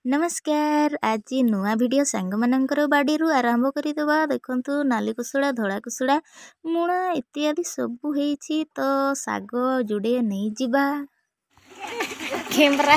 नमस्कार आज नुआ वीडियो सांग मानकर बाड़ी आरंभ करदे देखु नाली कुसुड़ा धला कुसुड़ा मुणा इत्यादि सबू होती तो साग जोड़े नहीं जिबा camera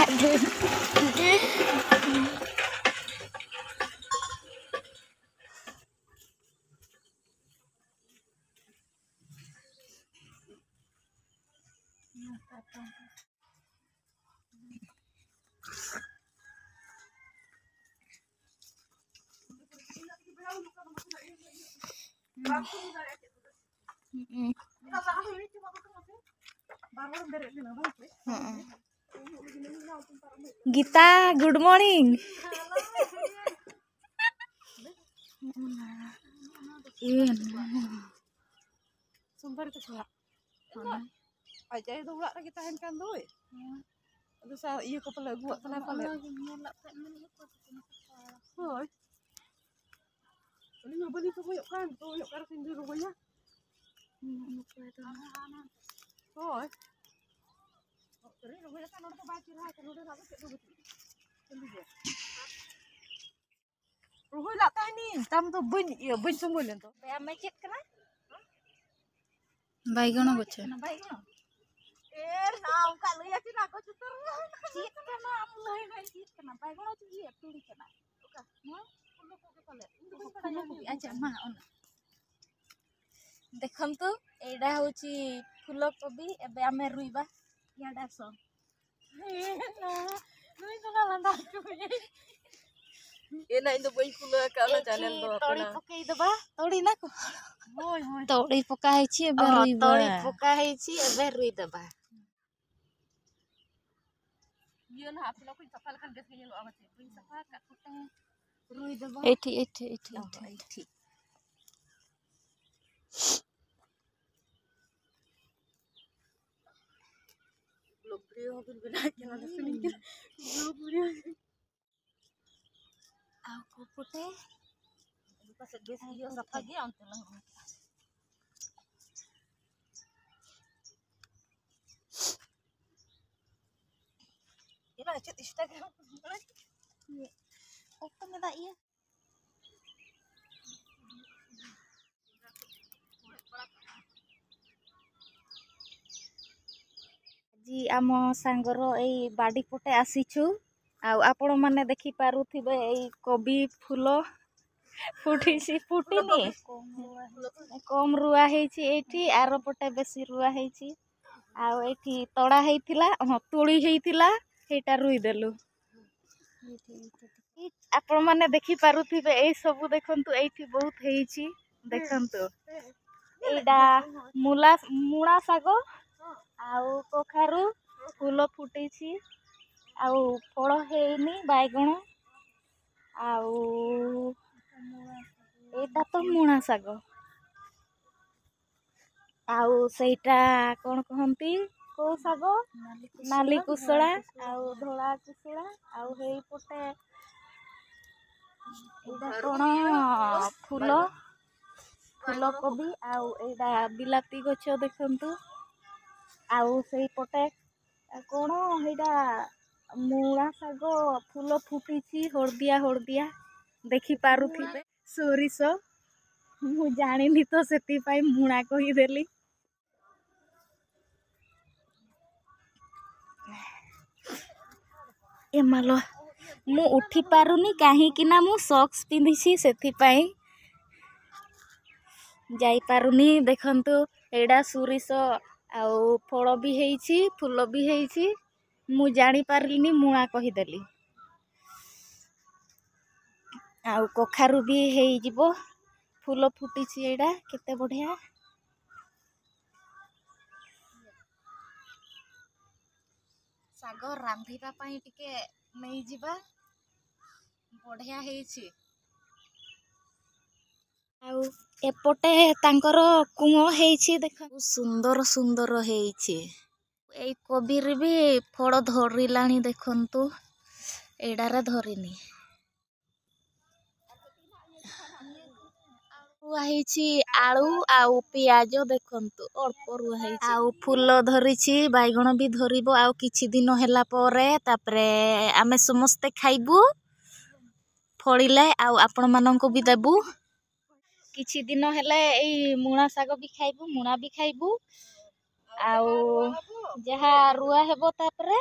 Geeta good morning Sumber itu salah. Aja itu ulah lagi tahan kan tuh. Itu saya iya kepala gua kenapa le? Hoi. Ini nyoba nih tuh kan sendiri rumahnya. Hoi. Terus rumahnya kan orang tuh baca lah, kan udah nggak bisa tuh. Rumah lah tahan nih, tam tuh bun semua nih tuh. Bayar macet kena? Baikon gocce. Baikon. Now kalau ya sih aku cutur. Cit kena mulai naik cit kena baikon aja dia pilih kena. Oke. Perlu kok kepala. Ini aja mah on. देखंतु एडा होची फूलकोबी एबे आमे रुइबा याडा सो Nuôi nó là nào ये ना इन बई फूल काला चैनल दो तोड़ी पकई दबा तोड़ी ना को होय होय तोड़ी पका हैची एबे रुइबा तोड़ी पका हैची एबे रुइ दबा ये ना आप लोग को सफल kan des ये लो आवत बई सफा का कुटे रुइ दबा एठी लोग वीडियो बिन बना के ना सुनिंग लोग वीडियो आ को पुटे pas des video सफा गया अंत लंग ये ना चेत Instagram ओपन में दा ये जी आम सांगर ए बाड़ी पटे आसीछु आपण माने देखि पारुथिबे ए कोबी फूल फुटीसी फुटीनी कम रुआ हेछि एठी आरो पटे बेसी रुआ हेछि आ एठी तड़ा हेतिला तुली हेतिला हेटा रुई देलु आपण माने देखि पारुथिबे ए सब देखंतु एठी बहुत हेछि देखंतु एडा मुळा साग आउ कखारू फूल फुटी आउ फल हेनी बैगण आउ एटा तो मुणा साग आउ सेटा कौन कहती को साग नाली कुसुड़ा आउ धला कुसुड़ा आउ हेई पटे एटा कौन फूल फूलकोबी आउ एटा बिलाती गछ देखंतु आउ से पटे कौन हेटा मुळा साग फूल फुटी हलदिया देखि पारुथिबे सोरिष मु जानिनी तो सेति पाई मुणा कहिदेली ए मालो मु उठी पारुनी काहे कि ना मु सॉक्स पिंधिसी सेति पाई जाई पारुनी देखंतु एडा सोरिष आउ फल भी हेछि फूल भी हेछि मु जानी पारलिनी मुणा कहिदेली आउ कखारू भी हेइ जिवो फूल फुटी एडा केते बढ़िया साग रांधिबा पई टिके नै जिबा बढ़िया हेछि आउ एपटे तांकर कुओ हेछि देख सुंदर सुंदर हेछि ए कोबीर भी फल धरिलाणी देखंतु एडारे धरिनी रुआही आलू आउ पियाज देखंतु अल्प रुआही आउ फूल धरिछि बैगण भी धरिबो आउ किछि दिन होला परे तापरे आमे समस्ते खाइबू फड़िले आउ आपण माननकु भी देबू किछि दिन हेले एई मुणा साग भी खाइबू मुणा भी खाइबू आउ जहा रुआ हेबो तापरे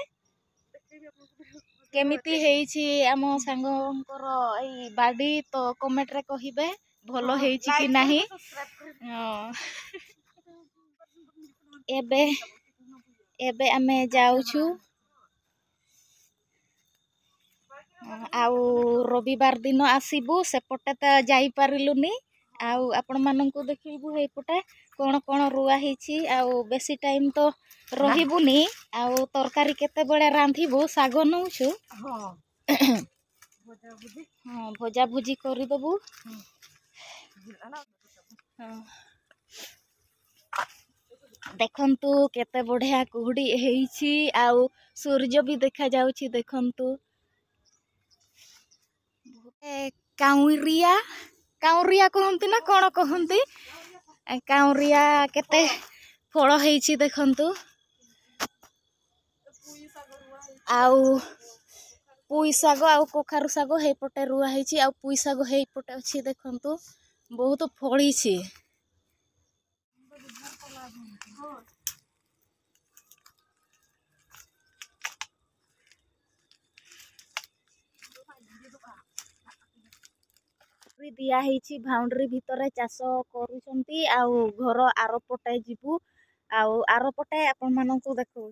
केमिति हेइछि आम सांगकर एई बाडी तो कमेंट रे कहिबे भलो हेइछि कि नाही एबे एबे आमे जाउछु आउ रविवार दिन आसीबू सेपटे तो जाई पारिलुनी आउ आपण माननकु देखिबू हे पटे कोन कोन रुआ हिछि आउ बेसी टाइम तो रहिबुनी आउ तरकारी केते बेले रांधिबू साग नउछु हां भजा भुजी करि दबू देखंतु केते बढ़िया कुहुडी हेइछि आउ सूर्य भी देखा जाउछि देखंतु काउरिया काउरिया कहंती ना कोन कहंती काउरिया केते फल हेइछि देखंतु आउ पुई साग आउ कोखारु साग हे पटे रुआ हेइछि आउ पुई साग हे पटे अछि देखंतु बहुत फळी छि दिया हेइछि बाउंड्री भितरे चाष करूछंती आउ घर आरो पटे जिबू आउ आरो पटे आपण माननकु देखू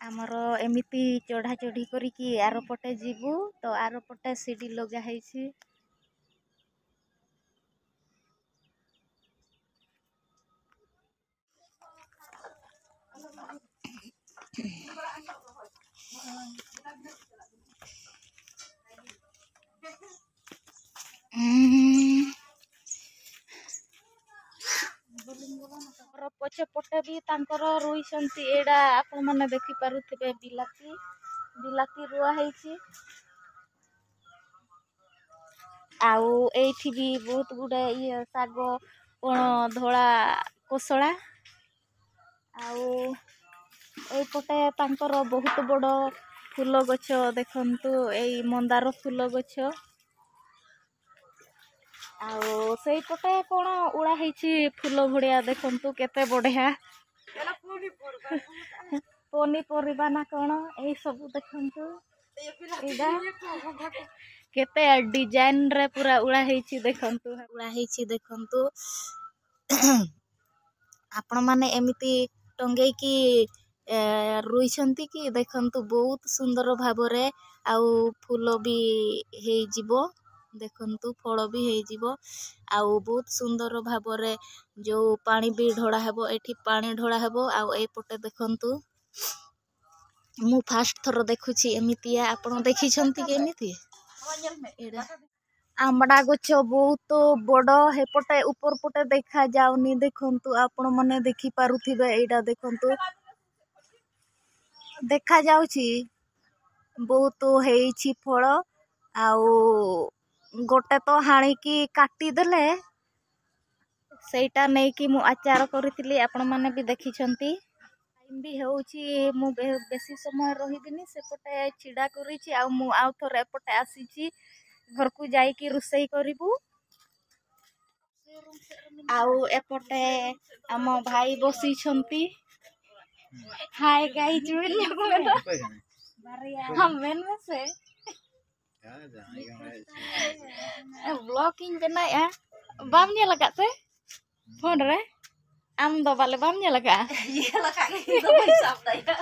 हमरो एमिति चढ़ा चढ़ी करी कि आरो पटे जिबू तो आरो पटे सीडी लगा हेइछि पछे पटे भी तांकर रुइसंती एडा आपण माने देखि पारुथिबे बिलाती बिलाती रुआ हेइछि आउ एठी भी बहुत गुडे ये साग कोन धोला कोसळा आउ ए पटे तांकर बहुत बड़ फूल गछ देखंतु एई मंदार फूल गछ आउ सेई पटे कोन उड़ा हेइछि फूल भड़िया देखंतु केते बढ़िया पोनी परिबा ना कोन एई सब देखंतु एडा केते डिजाइन रे पूरा उड़ा हेइछि देखंतु आपण माने एमिति टंगेई की रुइछंती कि देखंतु बहुत सुंदर भाबरे आउ फूल भी हेइ जिवो देखंतु फल भी हेइ जिवो आउ बहुत सुंदर भाबरे जो पानी भी ढोड़ा हेबो एठी पानी ढोड़ा हेबो आउ ए पटे देखंतु मु फास्ट थरो देखुछि एमितिया आपण देखिछंती के एमिति एडा आमडा गछ बहुत बड़ हेपटे ऊपर पटे देखा जाउनी देखंतु आपण माने देखि पारुथिबे एडा देखंतु देखा जाउछि बहुत हेइछि फल आउ गोटे तो हाणी की काटी देले सेटा नै कि मु आचार करितली आपण माने भी देखिछंती टाइम भी हेउछि मु बेसी समय रहिबिनी सेपटे छिडा करिछि आ मु आउ थोर एपटे आसीछि घर को जाई कि रुसई करिबू आउ एपटे हम भाई बसी छंती हाय गाइस हम मेन में से ब्लॉगिंग बनाया बाम nya लगा से फोन रे am do bale bam nya लगा ये लगा के तो पैसा दैया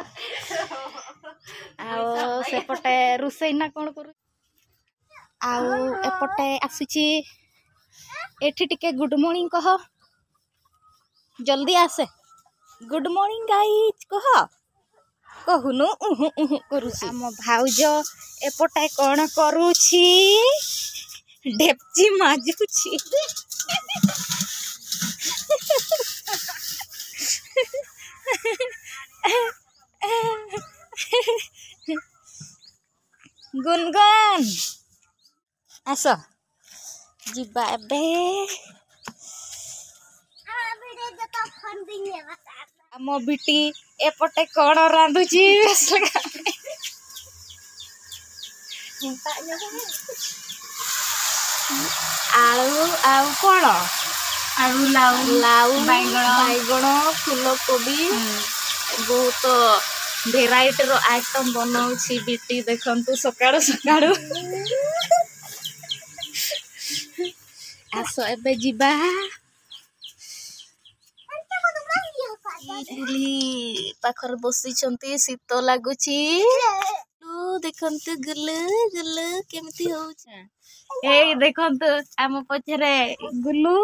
आउ सेपटे रुसई ना कोन करू आउ एपटे आसीछि एठी टिके गुड मॉर्निंग कह जल्दी आसे गुड मॉर्निंग गाइस कह कहूनु उहु उहु करूछि हम भाउज एपटे कोन करूछि डेपची माजुछि गुनगुन आस जिबा एबे आम बिटी एपटे कौन रांधुची आलू आउ कौन आलू लाउ लाउ बैगण बैगण फूलकोबी बहुत भेराइटी रो आइटम बनाउछि बिटी देखंतु सकाळु सकाळु आसो एबे जिबा चुली पाखर बसी शीत लगुच देखते गुलु गुलु केमती हो देखते आम पछरे गुलु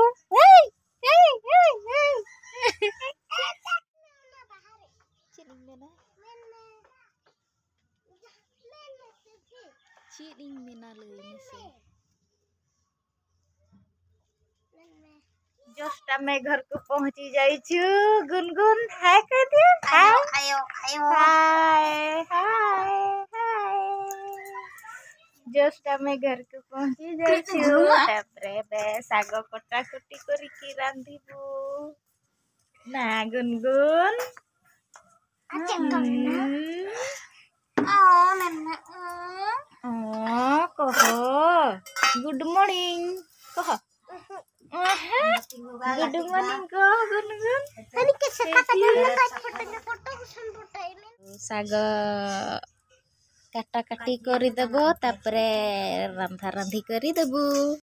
जस्ट आम घर को पहुंची जाइछु गुनगुन हाय कह दिया हाय हाय जस्ट आम घर को पहुंची जाइछु तापरे बे साग कटा कटी करिकी रांधिबु ना गुनगुन कह गुड मॉर्निंग कह गुड मॉर्निंग कह गुनगुन साग काटा काटी कर देबो तापरे रंधा रंधी कर देबू।